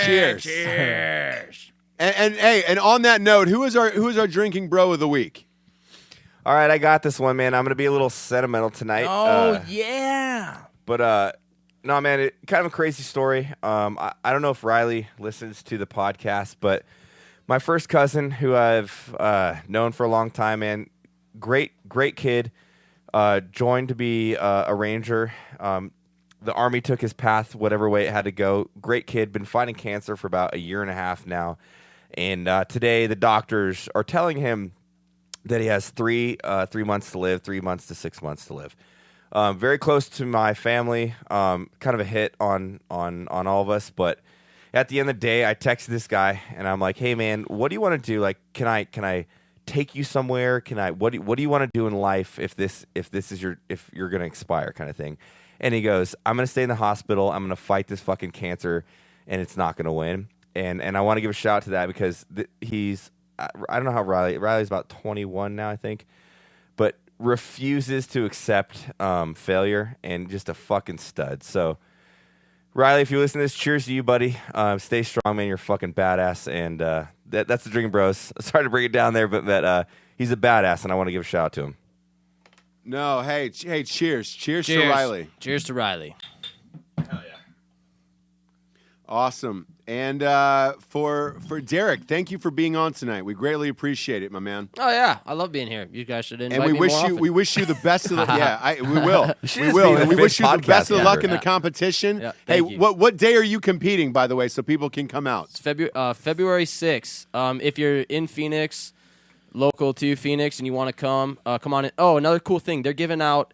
Cheers. Cheers. And on that note, who is our drinking bro of the week? All right, I got this one, man. I'm gonna be a little sentimental tonight. Oh yeah. But no, man, kind of a crazy story. I don't know if Riley listens to the podcast, but my first cousin, who I've known for a long time, man, great kid, joined to be a ranger. the Army took his path whatever way it had to go. Great kid, been fighting cancer for about a year and a half now. And today the doctors are telling him that he has 3 months to live, 3 months to 6 months to live. Very close to my family, kind of a hit on all of us. But at the end of the day, I texted this guy and I'm like, "Hey man, what do you want to do? Like, can I take you somewhere? What do you want to do in life if you're gonna expire, kind of thing?" And he goes, "I'm gonna stay in the hospital. I'm gonna fight this fucking cancer, and it's not gonna win." And I want to give a shout out to that because he's, I don't know how Riley's about 21 now, I think, but refuses to accept failure and just a fucking stud. So Riley, if you listen to this, cheers to you, buddy. Stay strong, man. You're fucking badass. And that's the Drinkin' Bros. Sorry to bring it down there, but he's a badass, and I want to give a shout out to him. No, hey, cheers to Riley. Cheers to Riley. Hell yeah. Awesome. And for Derek, thank you for being on tonight. We greatly appreciate it, my man. Oh yeah, I love being here. You guys should invite and me more often. we wish you the best of the we will. We will. And we wish you the best of luck in the Yeah. competition. Yeah, Hey, thank you. what day are you competing, by the way, so people can come out? It's February 6th. If you're in Phoenix, local to Phoenix, and you want to come on in. Oh, another cool thing. They're giving out,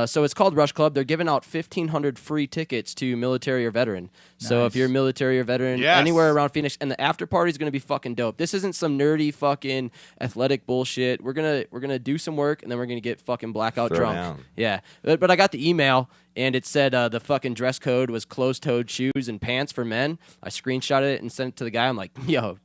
so it's called Rush Club. They're giving out 1,500 free tickets to military or veteran. So if you're military or veteran, Yes. anywhere around Phoenix, and the after party is going to be fucking dope. This isn't some nerdy fucking athletic bullshit. We're gonna do some work, and then we're gonna get fucking blackout Throw drunk. down. Yeah, but I got the email, and it said the fucking dress code was closed-toed shoes and pants for men. I screenshotted it and sent it to the guy. I'm like, yo,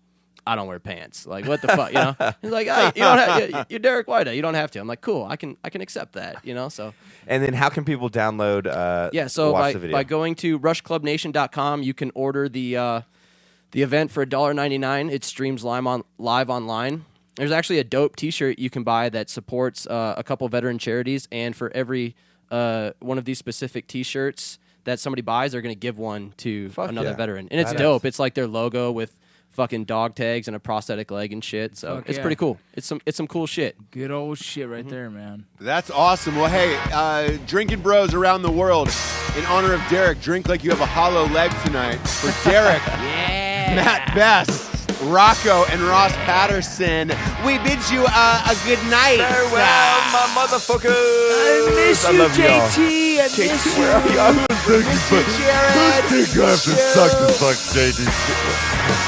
I don't wear pants. Like, what the fuck, you know? He's like, hey, you don't have, you're Derek Weida. You don't have to. I'm like, cool. I can accept that, you know? So. And then how can people download So watch the video? by going to rushclubnation.com, you can order the event for $1.99. It streams live online. There's actually a dope T-shirt you can buy that supports a couple veteran charities, and for every one of these specific T-shirts that somebody buys, they're going to give one to another yeah. veteran. And it's Badass. dope. It's like their logo with fucking dog tags and a prosthetic leg and shit. So Fuck it's yeah. pretty cool. It's some cool shit. Good old shit right there, man. That's awesome. Well, hey, Drinkin' Bros around the world, in honor of Derek, drink like you have a hollow leg tonight. For Derek, Matt Best, Rocco, and Ross Patterson, we bid you a good night. Farewell, my motherfuckers. I miss I you, love y'all. JT. I miss you. Where are you? Jared. I have to suck this fuck, JD.